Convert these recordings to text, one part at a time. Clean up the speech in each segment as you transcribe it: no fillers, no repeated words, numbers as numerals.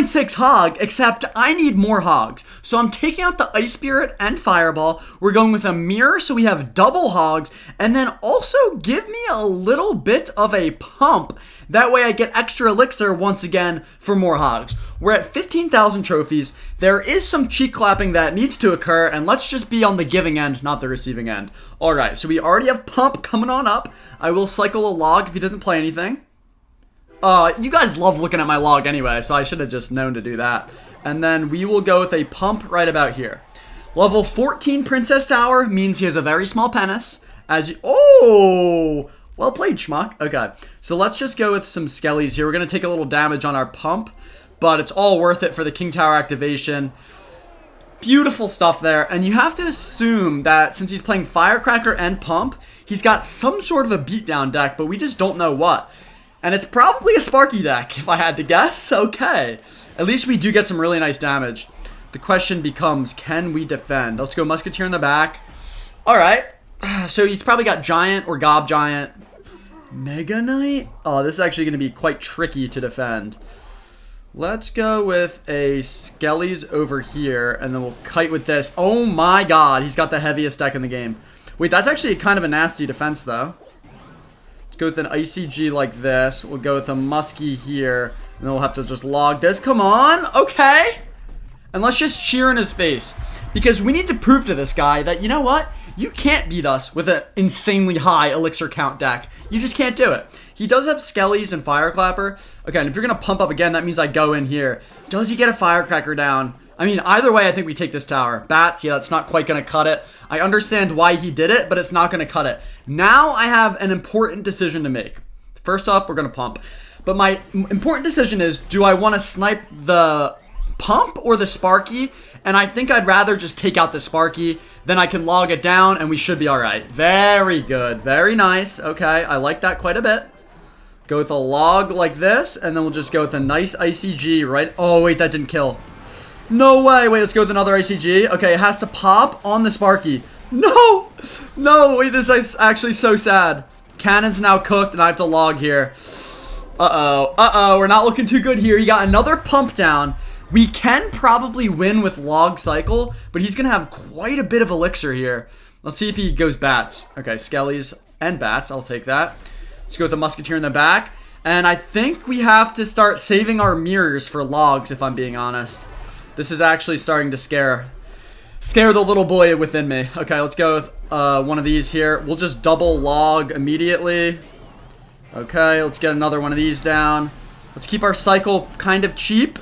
2.6 hog, except I need more hogs. So I'm taking out the Ice Spirit and Fireball. We're going with a mirror, so we have double hogs. And then also give me a little bit of a pump. That way I get extra elixir once again for more hogs. We're at 15,000 trophies. There is some cheek clapping that needs to occur, and let's just be on the giving end, not the receiving end. Alright, so we already have pump coming on up. I will cycle a log if he doesn't play anything. You guys love looking at my log anyway, so I should have just known to do that. And then we will go with a pump right about here. Level 14 Princess Tower means he has a very small penis. Oh! Well played, schmuck. Okay, so let's just go with some skellies here. We're going to take a little damage on our pump, but it's all worth it for the King Tower activation. Beautiful stuff there. And you have to assume that since he's playing Firecracker and Pump, he's got some sort of a beatdown deck, but we just don't know what. And it's probably a Sparky deck, if I had to guess. Okay. At least we do get some really nice damage. The question becomes, can we defend? Let's go Musketeer in the back. Alright. So he's probably got Giant or Gob Giant. Mega Knight? Oh, this is actually going to be quite tricky to defend. Let's go with a Skellies over here, and then we'll kite with this. Oh my god, he's got the heaviest deck in the game. Wait, that's actually kind of a nasty defense, though. Let's go with an ICG like this. We'll go with a Muskie here. And then we'll have to just log this. Come on. Okay. And let's just cheer in his face. Because we need to prove to this guy that, you know what? You can't beat us with an insanely high elixir count deck. You just can't do it. He does have Skellies and Fireclapper. Okay, and if you're going to pump up again, that means I go in here. Does he get a Firecracker down? I mean, either way, I think we take this tower. Bats, yeah, that's not quite going to cut it. I understand why he did it, but it's not going to cut it. Now I have an important decision to make. First up, we're going to pump. But my important decision is, do I want to snipe the pump or the Sparky? And I think I'd rather just take out the Sparky. Then I can log it down, and we should be all right. Very good. Very nice. Okay, I like that quite a bit. Go with a log like this, and then we'll just go with a nice ICG, right? Oh, wait, that didn't kill. No way. Wait, let's go with another ICG. Okay, it has to pop on the Sparky. No! No, wait, this is actually so sad. Cannon's now cooked, and I have to log here. Uh-oh. Uh-oh, we're not looking too good here. He got another pump down. We can probably win with log cycle, but he's going to have quite a bit of elixir here. Let's see if he goes bats. Okay, Skellies and bats. I'll take that. Let's go with the Musketeer in the back. And I think we have to start saving our mirrors for logs, if I'm being honest. This is actually starting to scare the little boy within me. Okay, let's go with one of these here. We'll just double log immediately. Okay, let's get another one of these down. Let's keep our cycle kind of cheap.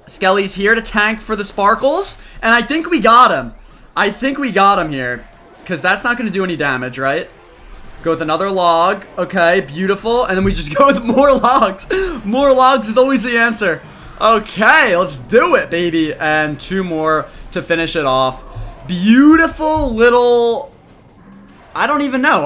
Skelly's here to tank for the sparkles. And I think we got him. I think we got him here. Because that's not going to do any damage, right? Go with another log. Okay, beautiful. And then we just go with more logs. More logs is always the answer. Okay, let's do it, baby. And two more to finish it off. Beautiful little... I don't even know.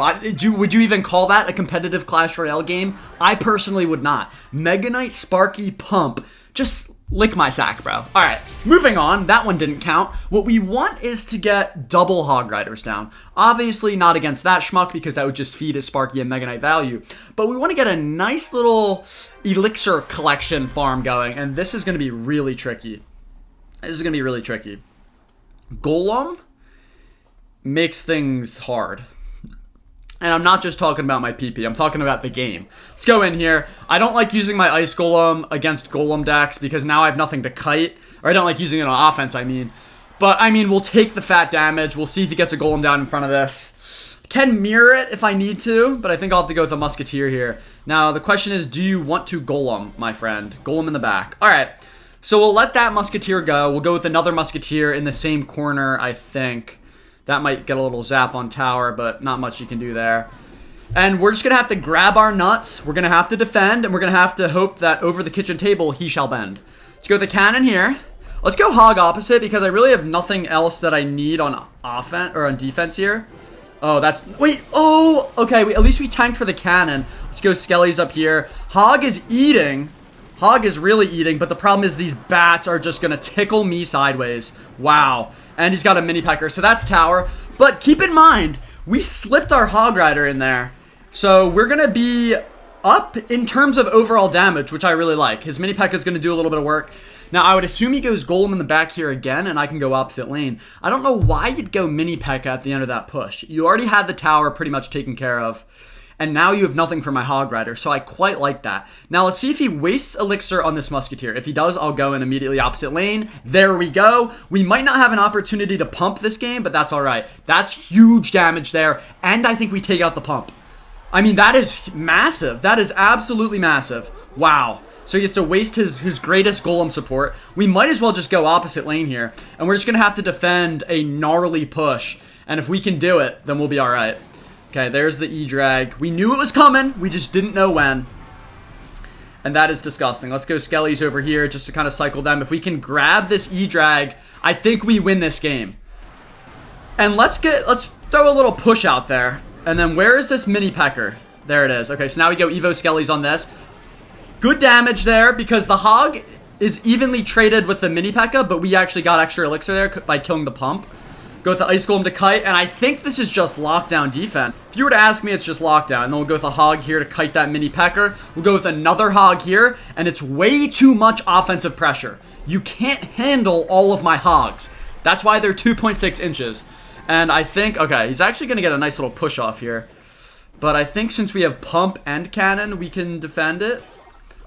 Would you even call that a competitive Clash Royale game? I personally would not. Mega Knight, Sparky, Pump. Just lick my sack, bro. Alright, moving on. That one didn't count. What we want is to get double Hog Riders down. Obviously not against that schmuck because that would just feed his Sparky and Mega Knight value. But we want to get a nice little elixir collection farm going. And this is going to be really tricky. This is going to be really tricky. Golem makes things hard. And I'm not just talking about my PP, I'm talking about the game. Let's go in here. I don't like using my Ice Golem against Golem decks because now I have nothing to kite. Or I don't like using it on offense, I mean. But, I mean, we'll take the fat damage. We'll see if he gets a Golem down in front of this. Can mirror it if I need to, but I think I'll have to go with a Musketeer here. Now, the question is, do you want to Golem, my friend? Golem in the back. Alright, so we'll let that Musketeer go. We'll go with another Musketeer in the same corner, I think. That might get a little zap on tower, but not much you can do there. And we're just going to have to grab our nuts. We're going to have to defend, and we're going to have to hope that over the kitchen table, he shall bend. Let's go with the cannon here. Let's go hog opposite, because I really have nothing else that I need on offense or on defense here. Oh, that's... Wait, oh! Okay, at least we tanked for the cannon. Let's go Skellies up here. Hog is eating. Hog is really eating, but the problem is these bats are just going to tickle me sideways. Wow. And he's got a mini pecker, so that's tower. But keep in mind, we slipped our Hog Rider in there. So we're going to be up in terms of overall damage, which I really like. His mini P.E.K.K.A is going to do a little bit of work. Now, I would assume he goes Golem in the back here again, and I can go opposite lane. I don't know why you'd go mini P.E.K.K.A at the end of that push. You already had the tower pretty much taken care of, and now you have nothing for my Hog Rider, so I quite like that. Now, let's see if he wastes Elixir on this Musketeer. If he does, I'll go in immediately opposite lane. There we go. We might not have an opportunity to pump this game, but that's all right. That's huge damage there, and I think we take out the pump. I mean, that is massive. That is absolutely massive. Wow. So he has to waste his greatest Golem support. We might as well just go opposite lane here. And we're just going to have to defend a gnarly push. And if we can do it, then we'll be all right. Okay, there's the E-Drag. We knew it was coming. We just didn't know when. And that is disgusting. Let's go Skellies over here just to kind of cycle them. If we can grab this E-Drag, I think we win this game. And let's throw a little push out there. And then where is this mini P.E.K.K.A? There it is. Okay, so now we go Evo Skellies on this. Good damage there because the Hog is evenly traded with the mini P.E.K.K.A, but we actually got extra Elixir there by killing the pump. Go with the Ice Golem to kite, and I think this is just lockdown defense. If you were to ask me, it's just lockdown. And then we'll go with a Hog here to kite that mini P.E.K.K.A. We'll go with another Hog here, and it's way too much offensive pressure. You can't handle all of my Hogs. That's why they're 2.6 inches. And I think, okay, he's actually going to get a nice little push off here. But I think since we have pump and cannon, we can defend it.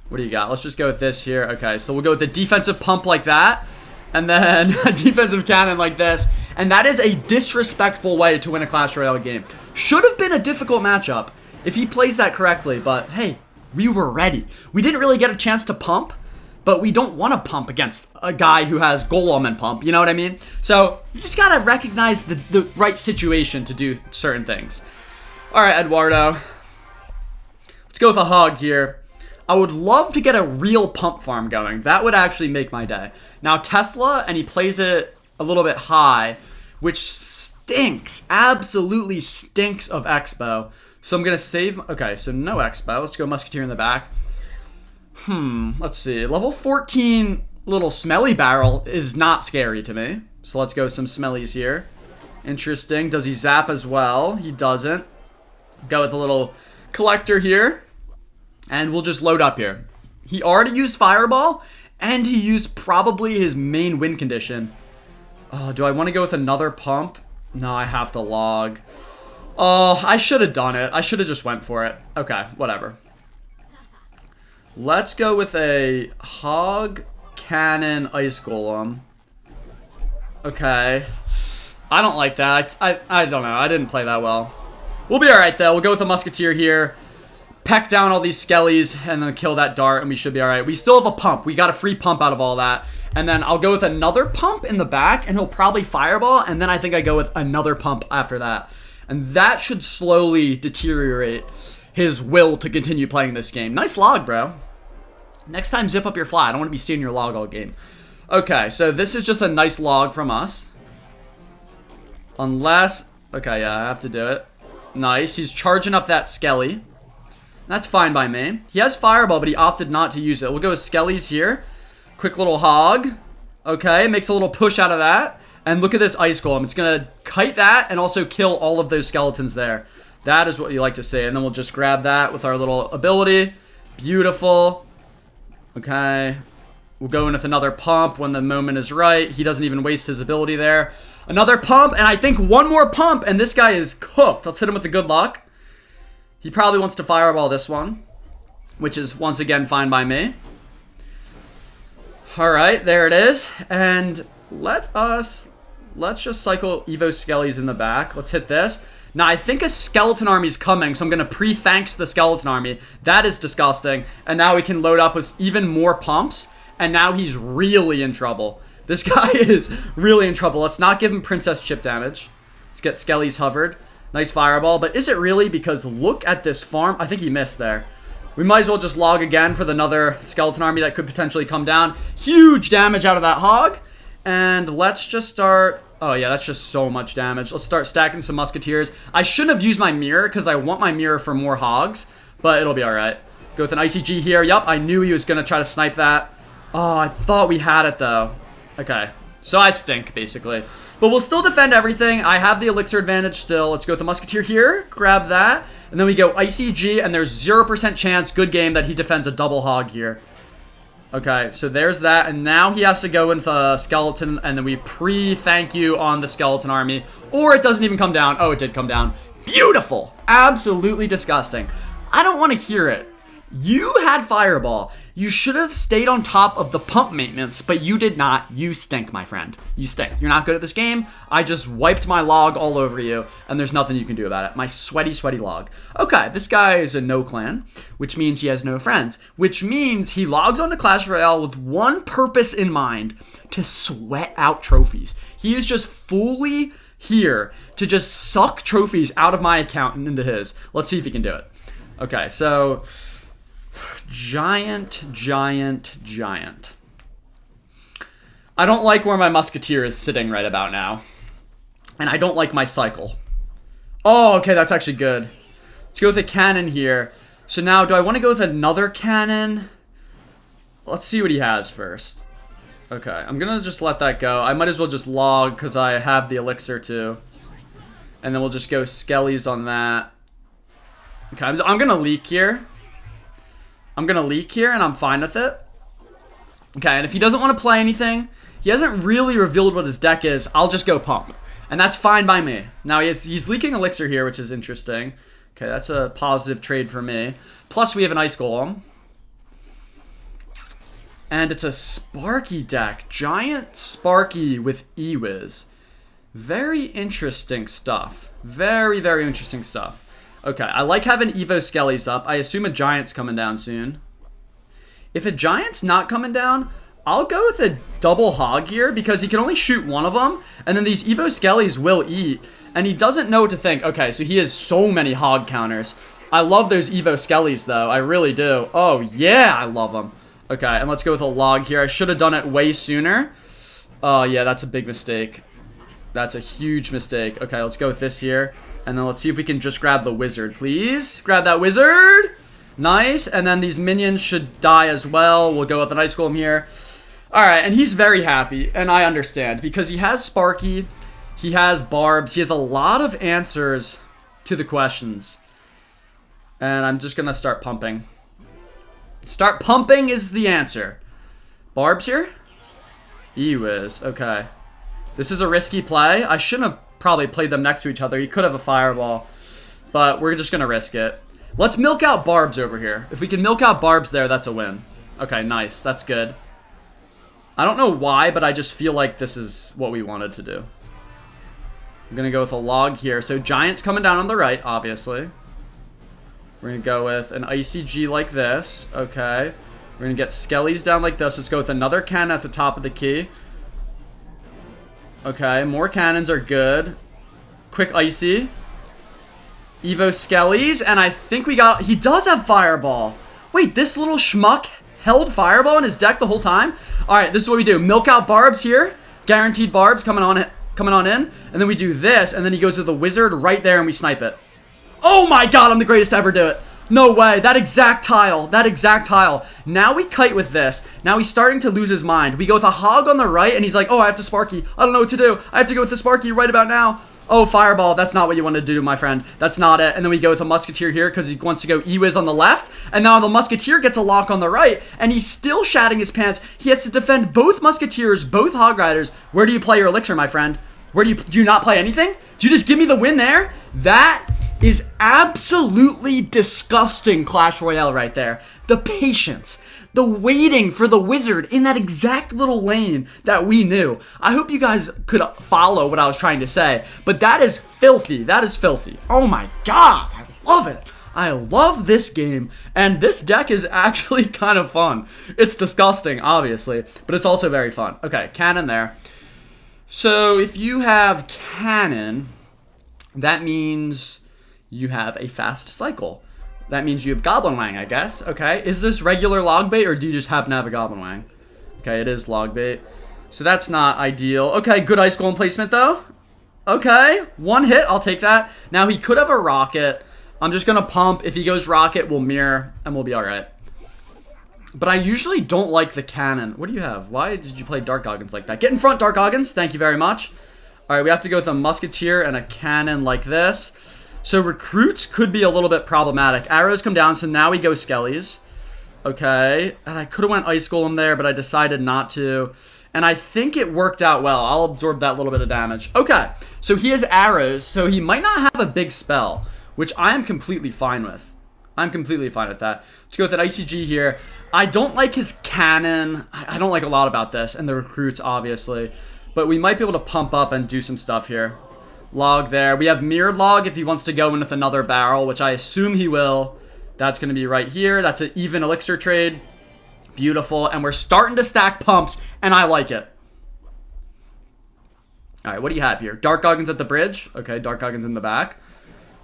What do you got? Let's just go with this here. Okay, so we'll go with the defensive pump like that. And then a defensive cannon like this. And that is a disrespectful way to win a Clash Royale game. Should have been a difficult matchup if he plays that correctly. But hey, we were ready. We didn't really get a chance to pump. But we don't want to pump against a guy who has Golem and pump. You know what I mean? So you just got to recognize the right situation to do certain things. All right, Eduardo. Let's go with a Hog here. I would love to get a real pump farm going. That would actually make my day. Now, Tesla, and he plays it a little bit high, which stinks. Absolutely stinks of Expo. So I'm going to save... Okay, so no Expo. Let's go Musketeer in the back. Let's see. Level 14 little smelly barrel is not scary to me. So let's go some smellies here. Interesting. Does he zap as well? He doesn't. Go with a little collector here. And we'll just load up here. He already used Fireball. And he used probably his main win condition. Oh, do I want to go with another pump? No, I have to log. Oh, I should have done it. I should have just went for it. Okay, whatever. Let's go with a Hog, Cannon, Ice Golem. Okay. I don't like that. I don't know. I didn't play that well. We'll be alright, though. We'll go with a Musketeer here. Peck down all these Skellies and then kill that dart, and we should be alright. We still have a pump. We got a free pump out of all that. And then I'll go with another pump in the back, and he'll probably Fireball, and then I think I go with another pump after that. And that should slowly deteriorate his will to continue playing this game. Nice log, bro. Next time, zip up your fly. I don't want to be seeing your log all game. Okay, so this is just a nice log from us. Unless... Okay, yeah, I have to do it. Nice. He's charging up that Skelly. That's fine by me. He has Fireball, but he opted not to use it. We'll go with Skellies here. Quick little Hog. Okay, makes a little push out of that. And look at this Ice Golem. It's going to kite that and also kill all of those skeletons there. That is what you like to see. And then we'll just grab that with our little ability. Beautiful. Okay. We'll go in with another pump when the moment is right. He doesn't even waste his ability there. Another pump, and I think one more pump, and this guy is cooked. Let's hit him with the good luck. He probably wants to Fireball this one, which is once again fine by me. Alright, there it is. And let's just cycle Evo Skellies in the back. Let's hit this. Now, I think a skeleton army is coming, so I'm going to pre-thanks the skeleton army. That is disgusting. And now we can load up with even more pumps, and now he's really in trouble. This guy is really in trouble. Let's not give him Princess Chip damage. Let's get Skellies hovered. Nice Fireball, but is it really? Because look at this farm. I think he missed there. We might as well just log again for another skeleton army that could potentially come down. Huge damage out of that Hog. And let's just start... Oh, yeah, that's just so much damage. Let's start stacking some Musketeers. I shouldn't have used my mirror because I want my mirror for more Hogs, but it'll be all right. Go with an ICG here. Yup, I knew he was going to try to snipe that. Oh, I thought we had it, though. Okay. So I stink, basically. But we'll still defend everything. I have the elixir advantage still. Let's go with the musketeer here. Grab that. And then we go Icy G, and there's 0% chance, good game, that he defends a double hog here. Okay, so there's that. And now he has to go with a skeleton, and then we pre-thank you on the skeleton army. Or it doesn't even come down. Oh, it did come down. Beautiful. Absolutely disgusting. I don't want to hear it. You had Fireball. You should have stayed on top of the pump maintenance, but you did not. You stink, my friend. You stink. You're not good at this game. I just wiped my log all over you, and there's nothing you can do about it. My sweaty, sweaty log. Okay, this guy is a no clan, which means he has no friends, which means he logs onto Clash Royale with one purpose in mind, to sweat out trophies. He is just fully here to just suck trophies out of my account and into his. Let's see if he can do it. Okay, so... Giant. I don't like where my musketeer is sitting right about now. And I don't like my cycle. Oh, okay, that's actually good. Let's go with a cannon here. So now, do I want to go with another cannon? Let's see what he has first. Okay, I'm going to just let that go. I might as well just log because I have the elixir too. And then we'll just go skellies on that. Okay, I'm going to leak here. And I'm fine with it. Okay, and if he doesn't want to play anything, he hasn't really revealed what his deck is, I'll just go pump. And that's fine by me. Now, he's leaking elixir here, which is interesting. Okay, that's a positive trade for me. Plus, we have an Ice Golem. And it's a Sparky deck. Giant Sparky with E-Wiz. Very interesting stuff. Very, very interesting stuff. Okay, I like having Evo Skellies up. I assume a Giant's coming down soon. If a Giant's not coming down, I'll go with a double hog here because he can only shoot one of them, and then these Evo Skellies will eat, and he doesn't know what to think. Okay, so he has so many hog counters. I love those Evo Skellies, though. I really do. Oh, yeah, I love them. Okay, and let's go with a log here. I should have done it way sooner. Oh, yeah, that's a big mistake. That's a huge mistake. Okay, let's go with this here. And then let's see if we can just grab the wizard, please. Grab that wizard. Nice. And then these minions should die as well. We'll go with an Ice Golem here. All right, and he's very happy, and I understand, because he has Sparky, he has Barbs, he has a lot of answers to the questions. And I'm just going to start pumping. Start pumping is the answer. Barbs here? E-Wiz, okay. This is a risky play. I shouldn't have probably played them next to each other. He could have a Fireball, but we're just going to risk it. Let's milk out Barbs over here. If we can milk out Barbs there, that's a win. Okay, nice. That's good. I don't know why, but I just feel like this is what we wanted to do. I'm going to go with a log here. So Giant's coming down on the right, obviously. We're going to go with an Icy G like this. Okay. We're going to get Skellies down like this. Let's go with another cannon at the top of the key. Okay, more cannons are good. Quick Icy. Evo Skellies, and I think we got... He does have Fireball. Wait, this little schmuck held Fireball in his deck the whole time? Alright, this is what we do. Milk out Barbs here. Guaranteed Barbs coming on in. And then we do this, and then he goes to the Wizard right there, and we snipe it. Oh my god, I'm the greatest to ever do it. No way. That exact tile. That exact tile. Now we kite with this. Now he's starting to lose his mind. We go with a hog on the right, and he's like, oh, I have to Sparky. I don't know what to do. I have to go with the Sparky right about now. Oh, Fireball. That's not what you want to do, my friend. That's not it. And then we go with a Musketeer here because he wants to go E-Wiz on the left. And now the Musketeer gets a lock on the right, and he's still shatting his pants. He has to defend both Musketeers, both Hog Riders. Where do you play your Elixir, my friend? Where do you not play anything? Do you just give me the win there? That is absolutely disgusting Clash Royale right there. The patience, the waiting for the Wizard in that exact little lane that we knew. I hope you guys could follow what I was trying to say, but that is filthy. That is filthy. Oh my god, I love it. I love this game, and this deck is actually kind of fun. It's disgusting, obviously, but it's also very fun. Okay, cannon there. So if you have cannon, that means you have a fast cycle. That means you have Goblin Wang, I guess. Okay, is this regular log bait, or do you just happen to have a Goblin Wang? Okay, it is log bait. So that's not ideal. Okay, good Ice Golem placement, though. Okay, one hit, I'll take that. Now, he could have a Rocket. I'm just going to pump. If he goes Rocket, we'll mirror, and we'll be all right. But I usually don't like the cannon. What do you have? Why did you play Dark Goggins like that? Get in front, Dark Goggins. Thank you very much. All right, we have to go with a musketeer and a cannon like this. So recruits could be a little bit problematic. Arrows come down, so now we go skellies. Okay, and I could have went ice golem there, but I decided not to. And I think it worked out well. I'll absorb that little bit of damage. Okay, so he has arrows, so he might not have a big spell, which I am completely fine with. I'm completely fine with that. Let's go with an ICG here. I don't like his cannon. I don't like a lot about this, and the recruits, obviously. But we might be able to pump up and do some stuff here. Log there. We have mirrored log if he wants to go in with another barrel, which I assume he will. That's going to be right here. That's an even elixir trade. Beautiful. And we're starting to stack pumps, and I like it. All right, what do you have here? Dark Goggins at the bridge. Okay, Dark Goggins in the back.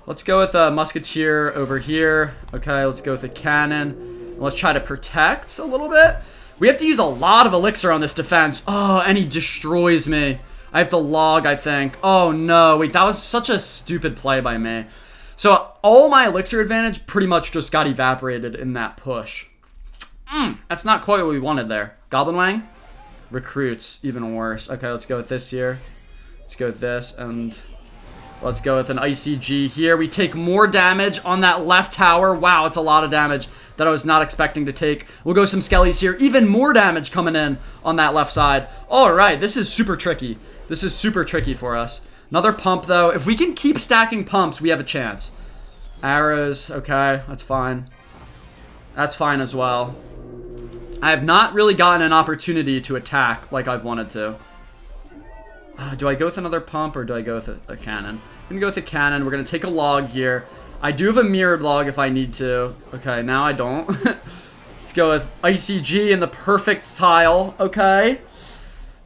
Let's go with a musketeer over here. Okay, let's go with a cannon. Let's try to protect a little bit. We have to use a lot of elixir on this defense. Oh, and he destroys me. I have to log, I think. Oh, no. Wait, that was such a stupid play by me. So all my elixir advantage pretty much just got evaporated in that push. That's not quite what we wanted there. Goblin Wang? Recruits, even worse. Okay, let's go with this here. Let's go with this, and let's go with an ICG here. We take more damage on that left tower. Wow, it's a lot of damage that I was not expecting to take. We'll go some skellies here. Even more damage coming in on that left side. All right, this is super tricky. This is super tricky for us. Another pump, though. If we can keep stacking pumps, we have a chance. Arrows, okay, that's fine. That's fine as well. I have not really gotten an opportunity to attack like I've wanted to. Do I go with another pump or do I go with a cannon? I'm going to go with a cannon. We're going to take a log here. I do have a mirrored log if I need to. Okay, now I don't. Let's go with ICG in the perfect tile. Okay.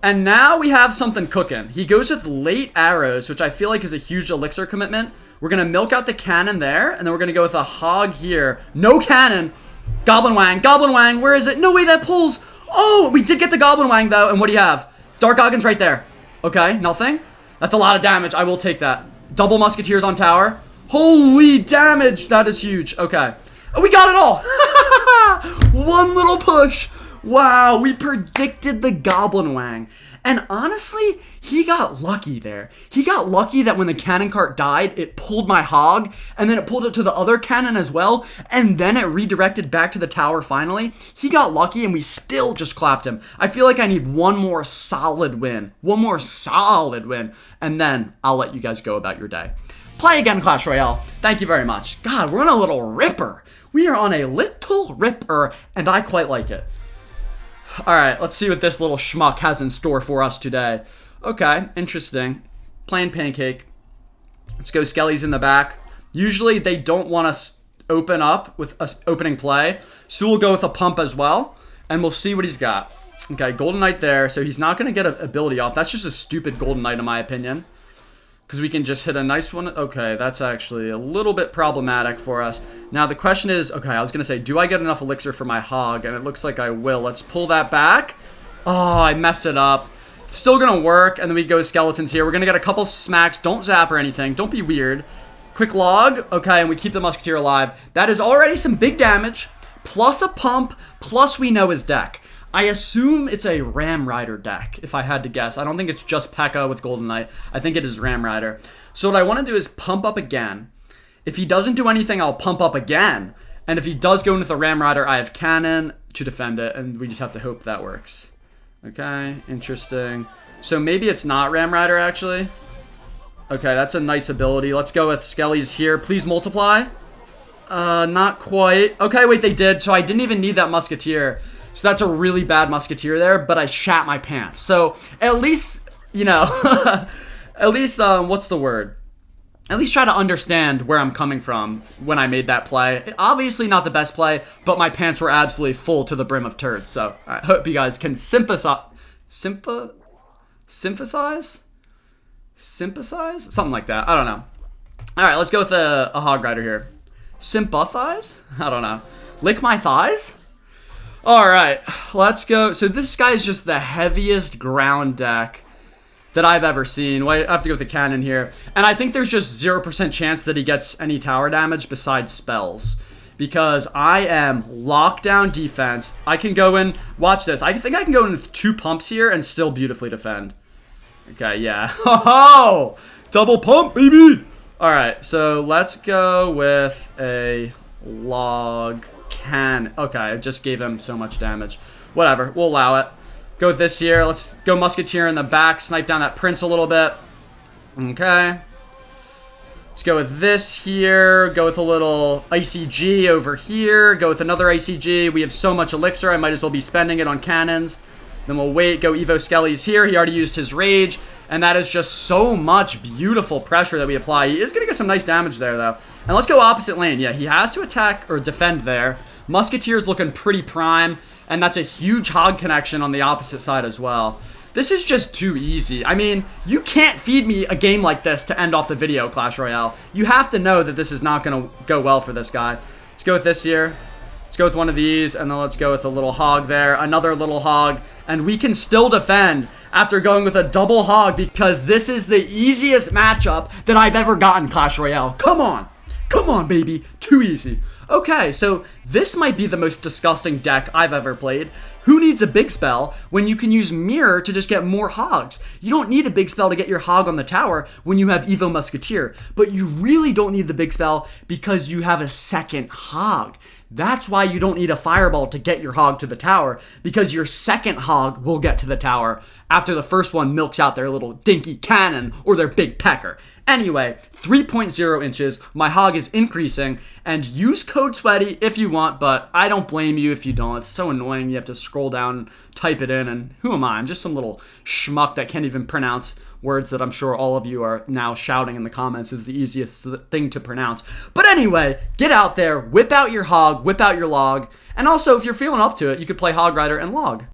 And now we have something cooking. He goes with late arrows, which I feel like is a huge elixir commitment. We're going to milk out the cannon there, and then we're going to go with a hog here. No cannon. Goblin Wang, where is it? No way that pulls. Oh, we did get the Goblin Wang, though, and what do you have? Dark Goggins right there. Okay, nothing. That's a lot of damage. I will take that. Double musketeers on tower. Holy damage. That is huge. Okay. Oh, we got it all. One little push. Wow, we predicted the Goblin Wang. And honestly, he got lucky there. He got lucky that when the cannon cart died, it pulled my hog, and then it pulled it to the other cannon as well, and then it redirected back to the tower finally. He got lucky, and we still just clapped him. I feel like I need one more solid win. One more solid win, and then I'll let you guys go about your day. Play again, Clash Royale. Thank you very much. God, we're on a little ripper. We are on a little ripper, and I quite like it. Alright, let's see what this little schmuck has in store for us today. Okay, interesting. Plain pancake. Let's go skellies in the back. Usually they don't want us open up with us opening play, so we'll go with a pump as well, and we'll see what he's got. Okay, Golden Knight there, so he's not going to get an ability off. That's just a stupid Golden Knight in my opinion, because we can just hit a nice one. Okay, that's actually a little bit problematic for us. Now the question is, okay, I was going to say, do I get enough elixir for my hog? And it looks like I will. Let's pull that back. Oh, I messed it up. It's still going to work, and then we go skeletons here. We're going to get a couple smacks. Don't zap or anything. Don't be weird. Quick log. Okay, and we keep the musketeer alive. That is already some big damage, plus a pump, plus we know his deck. I assume it's a Ram Rider deck, if I had to guess. I don't think it's just P.E.K.K.A. with Golden Knight. I think it is Ram Rider. So what I want to do is pump up again. If he doesn't do anything, I'll pump up again. And if he does go into the Ram Rider, I have Cannon to defend it, and we just have to hope that works. Okay, interesting. So maybe it's not Ram Rider, actually. Okay, that's a nice ability. Let's go with Skellies here. Please multiply. Not quite. Okay, wait, they did. So I didn't even need that Musketeer. So that's a really bad musketeer there, but I shat my pants. So at least, you know, at least, what's the word? At least try to understand where I'm coming from when I made that play. Obviously not the best play, but my pants were absolutely full to the brim of turds. So I hope you guys can sympathize? Something like that. I don't know. All right, let's go with a hog rider here. Sympathize? I don't know. Lick my thighs? All right, let's go. So this guy is just the heaviest ground deck that I've ever seen. Wait, I have to go with the cannon here. And I think there's just 0% chance that he gets any tower damage besides spells. because I am lockdown defense. I can go in, watch this. I think I can go in with 2 pumps here and still beautifully defend. Okay, yeah. Oh, double pump, baby. All right, so let's go with a log can. Okay, I just gave him so much damage. Whatever, we'll allow it. Go with this here. Let's go musketeer in the back, snipe down that prince a little bit. Okay. Let's go with this here. Go with a little ICG over here. Go with another ICG. We have so much elixir, I might as well be spending it on cannons. Then we'll wait, go Evo Skelly's here. He already used his rage. And that is just so much beautiful pressure that we apply. He is going to get some nice damage there, though. And let's go opposite lane. Yeah, he has to attack or defend there. Musketeer's looking pretty prime. And that's a huge hog connection on the opposite side as well. This is just too easy. I mean, you can't feed me a game like this to end off the video, Clash Royale. You have to know that this is not going to go well for this guy. Let's go with this here. Let's go with one of these, and then let's go with a little hog there. Another little hog. And we can still defend after going with a double hog because this is the easiest matchup that I've ever gotten, Clash Royale. Come on. Come on, baby. Too easy. Okay, so this might be the most disgusting deck I've ever played. Who needs a big spell when you can use Mirror to just get more hogs? You don't need a big spell to get your hog on the tower when you have Evo Musketeer, but you really don't need the big spell because you have a second hog. That's why you don't need a fireball to get your hog to the tower, because your second hog will get to the tower after the first one milks out their little dinky cannon or their big pecker. Anyway, 3.0 inches, my hog is increasing, and use code SWEATY if you want, but I don't blame you if you don't. It's so annoying, you have to scroll down and type it in, and who am I? I'm just some little schmuck that can't even pronounce words that I'm sure all of you are now shouting in the comments is the easiest thing to pronounce. But anyway, get out there, whip out your hog, whip out your log, and also if you're feeling up to it, you could play Hog Rider and log.